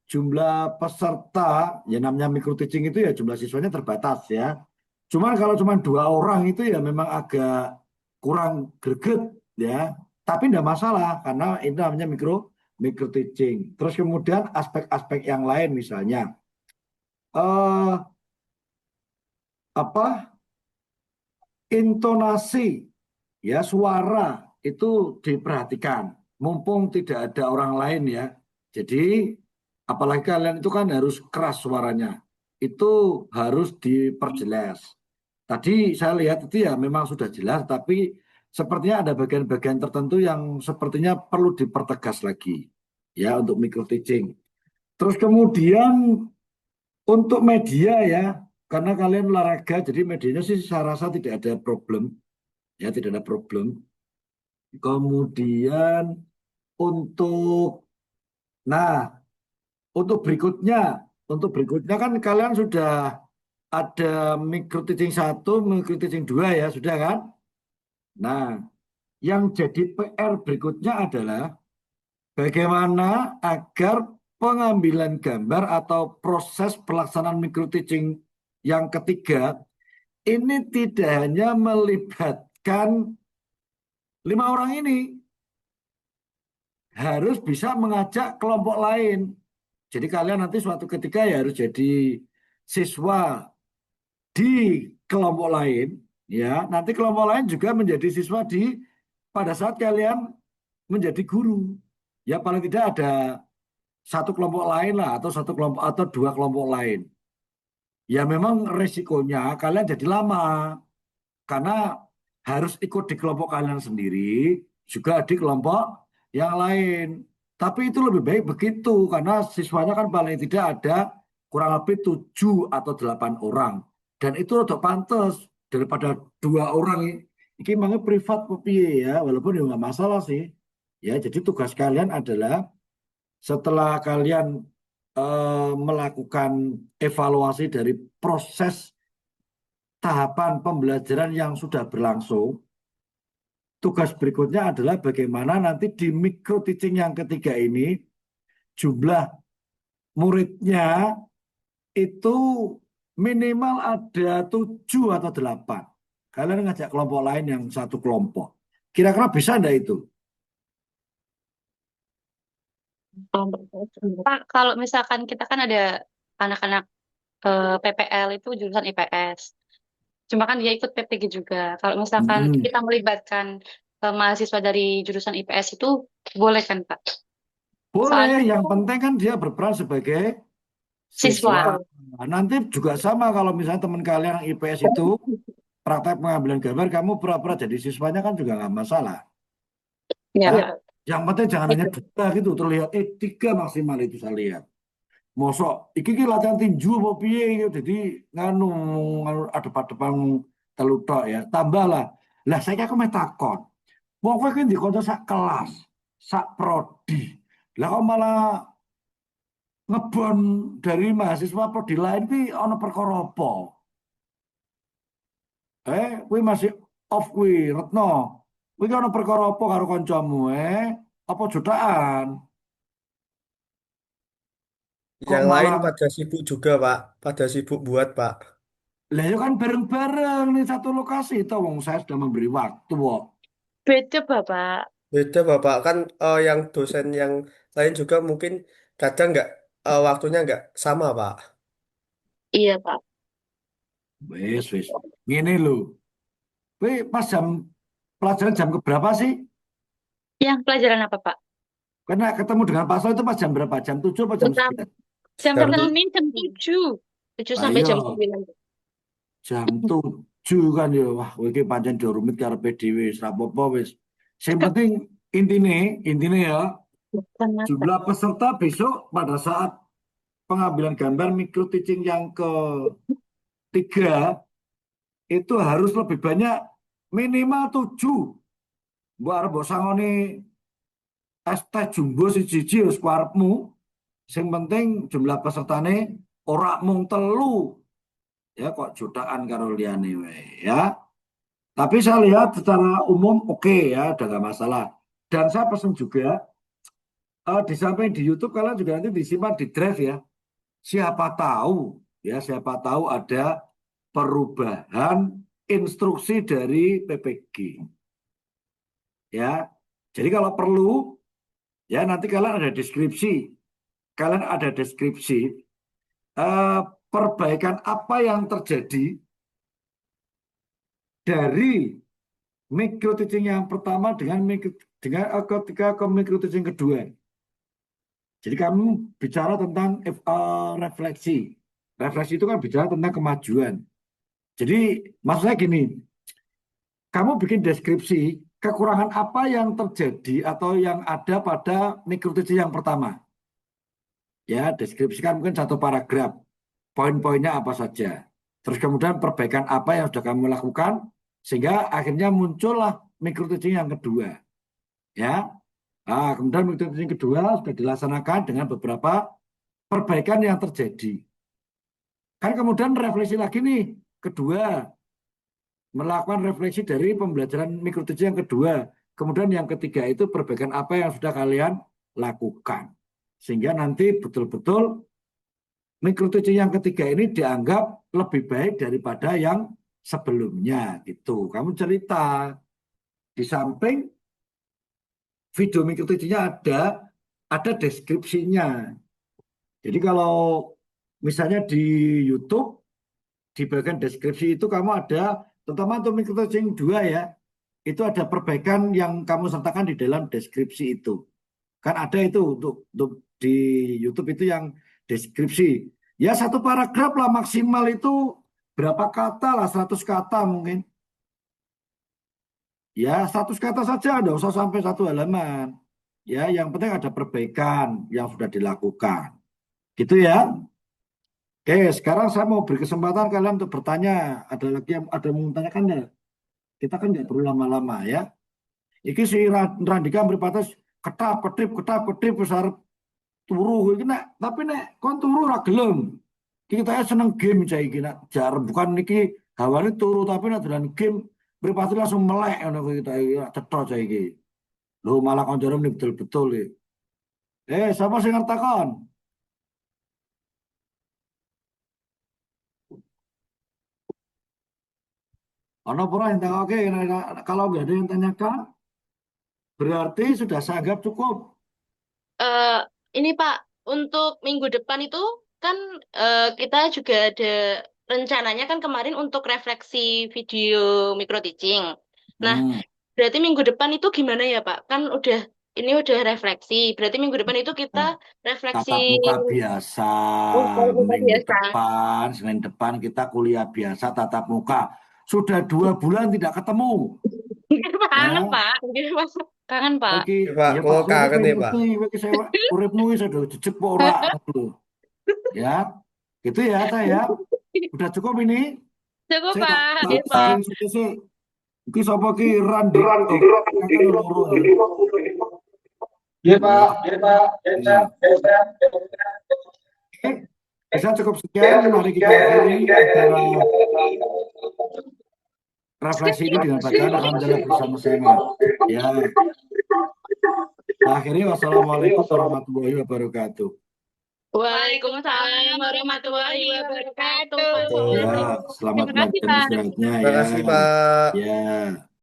jumlah peserta, ya namanya micro teaching itu ya jumlah siswanya terbatas ya. Cuman kalau cuma 2 orang itu ya memang agak kurang greget ya. Tapi tidak masalah karena itu namanya micro teaching. Terus kemudian aspek-aspek yang lain misalnya eh apa intonasi ya suara itu diperhatikan. Mumpung tidak ada orang lain ya. Jadi apalagi kalian itu kan harus keras suaranya. Itu harus diperjelas. Tadi saya lihat itu ya memang sudah jelas, tapi sepertinya ada bagian-bagian tertentu yang sepertinya perlu dipertegas lagi ya untuk micro teaching. Terus kemudian untuk media ya, karena kalian olahraga, jadi medianya sih saya rasa tidak ada problem, ya tidak ada problem. Kemudian untuk, nah untuk berikutnya kan kalian sudah ada micro teaching 1, micro teaching 2 ya, sudah kan? Nah, yang jadi PR berikutnya adalah bagaimana agar pengambilan gambar atau proses pelaksanaan micro teaching yang ketiga ini tidak hanya melibatkan 5 orang ini, harus bisa mengajak kelompok lain. Jadi kalian nanti suatu ketika ya harus jadi siswa di kelompok lain, ya. Nanti kelompok lain juga menjadi siswa pada saat kalian menjadi guru. Ya paling tidak ada satu kelompok lain lah atau satu kelompok atau 2 kelompok lain. Ya memang resikonya kalian jadi lama karena harus ikut di kelompok kalian sendiri, juga di kelompok yang lain. Tapi itu lebih baik begitu, karena siswanya kan paling tidak ada kurang lebih 7 atau 8 orang. Dan itu udah pantas daripada 2 orang. Ini memang privat piye ya, walaupun ya nggak masalah sih. Ya, jadi tugas kalian adalah setelah kalian melakukan evaluasi dari proses tahapan pembelajaran yang sudah berlangsung, tugas berikutnya adalah bagaimana nanti di micro teaching yang ketiga ini jumlah muridnya itu minimal ada 7 atau 8. Kalian ngajak kelompok lain yang satu kelompok. Kira-kira bisa enggak itu? Pak, kalau misalkan kita kan ada anak-anak PPL itu jurusan IPS. Cuma kan dia ikut PPG juga. Kalau misalkan Hmm. kita melibatkan mahasiswa dari jurusan IPS itu boleh kan, Pak? Soalnya Boleh, yang penting kan dia berperan sebagai siswa. siswa. Nah, nanti juga sama kalau misalnya teman kalian yang IPS itu praktek pengambilan gambar, kamu pura-pura jadi siswanya kan juga nggak masalah. Ya, Ya. Pak. Yang penting jangan hanya Itu. 2 gitu, terlihat 3 maksimal itu saya lihat. Mosok iki latihan tinju apa piye iki jadi nganu adep-adepan telu tok ya. Tambahlah. Lah saya aku meh takon. Wong kowe ki dikonco sak kelas, sak prodi. Lah kok malah ngebon dari mahasiswa prodi lain ki ana perkara apa? Kuwi masih off kuwi, Retno. Kuwi ki ana perkara apa karo kancamu, Apa jodakan? Kok Yang lain malah pada sibuk juga, Pak. Pada sibuk buat, Pak. lah ya kan bareng-bareng nih satu lokasi toh wong saya sudah memberi waktu kok. Beda, Bapak. Beda, Bapak. Kan yang dosen yang lain juga mungkin kadang nggak waktunya nggak sama, Pak. Iya, Pak. Wes wes. Ngene lho. Kowe pas jam pelajaran jam keberapa sih? Yang pelajaran apa, Pak? Karena ketemu dengan Pak Soe itu pas jam berapa? Jam 7 atau jam Pertama, 9? jam Jam pertama ini jam 7. 7 sampai Ayo, jam 9. jam 7 kan ya. Wah, kowe iki pancen do rumit karepe dhewe, wis ra apa-apa wis. Sing penting intine ya, jumlah peserta besok pada saat pengambilan gambar micro teaching yang ketiga itu harus lebih banyak, minimal 7. Mbok arep mbok sangoni es teh jumbo siji-siji wis kuarepmu. Sing penting jumlah pesertane ora mung 3. Ya kok jutaan karo liyane wae ya. Tapi saya lihat secara umum oke ya, udah nggak masalah. Dan saya pesan juga di samping di YouTube kalian juga nanti disimpan di drive ya. Siapa tahu ada perubahan instruksi dari PPG. Ya. Jadi kalau perlu ya nanti kalian ada deskripsi. Kalian ada deskripsi perbaikan apa yang terjadi dari micro teaching yang pertama dengan ketika ke micro teaching kedua. Jadi kamu bicara tentang refleksi. Refleksi itu kan bicara tentang kemajuan. Jadi maksudnya gini, kamu bikin deskripsi kekurangan apa yang terjadi atau yang ada pada micro teaching yang pertama. Ya, deskripsikan mungkin 1 paragraf. Poin-poinnya apa saja. Terus kemudian perbaikan apa yang sudah kamu lakukan sehingga akhirnya muncullah micro teaching yang kedua. Ya. Nah, kemudian micro teaching kedua sudah dilaksanakan dengan beberapa perbaikan yang terjadi. Kan kemudian refleksi lagi nih, kedua. Melakukan refleksi dari pembelajaran micro teaching yang kedua. Kemudian yang ketiga itu perbaikan apa yang sudah kalian lakukan. Sehingga nanti betul-betul micro teaching yang ketiga ini dianggap lebih baik daripada yang sebelumnya gitu. Kamu cerita di samping video micro teachingnya ada deskripsinya. Jadi kalau misalnya di YouTube di bagian deskripsi itu kamu ada, terutama untuk micro teaching 2 ya, itu ada perbaikan yang kamu sertakan di dalam deskripsi itu. Kan ada itu untuk di YouTube itu yang deskripsi. Ya 1 paragraf lah maksimal itu berapa kata lah, 100 kata mungkin. Ya, 100 kata saja, nggak usah sampai 1 halaman. Ya, yang penting ada perbaikan yang sudah dilakukan. Gitu ya. Oke, sekarang saya mau beri kesempatan kalian untuk bertanya. Ada lagi yang ada yang mau bertanyakan nggak? Kita kan nggak perlu lama-lama ya. Iki si Randika meripates ketap ketip besar turu iki nek tapi nek kon turu ora gelem. Kita seneng game cah iki nek jar bukan niki hawane turu tapi nek dolan game mripate langsung melek ngono kuwi kita iki cetha cah iki. Lho malah kancane ini betul-betul iki. Siapa sing ngertakon? Ono pura yang tak oke, kalau nggak ada yang tanyakan, berarti sudah saya anggap cukup. Eh, ini Pak, untuk minggu depan itu kan kita juga ada rencananya kan kemarin untuk refleksi video micro teaching. Nah, Hmm, berarti minggu depan itu gimana ya Pak? Kan ini udah refleksi. Berarti minggu depan itu kita nah, refleksi. tatap muka biasa, Oh, kalau muka biasa. Senin depan kita kuliah biasa tatap muka. Sudah 2 bulan tidak ketemu, Kangen ya. Pak. Kangen Pak. Oke, Iya, Pak, ya Pak, kalau saya kangen pengen nih, Pak. ngerti, oke saya uripmu ini sudah jejak kok ora, gitu. Ya, gitu ya, saya. Udah cukup ini. Cukup Saya tak Pak. tak Iya tak Pak. screenshot sih. Iki sapa ki Randik, oh, kakak loro ya. Iya, Ya, Pak. Iya, Pak. ya. Oke, bisa cukup sekian. Mari kita akhiri acara refleksi ini dengan bacaan alhamdulillah bersama-sama. Ya, akhiri wassalamualaikum warahmatullahi wabarakatuh. Waalaikumsalam warahmatullahi wabarakatuh. Tuh. Ya, selamat Terima kasih melanjutkan Pak. istirahatnya Terima ya. kasih, Pak. Ya.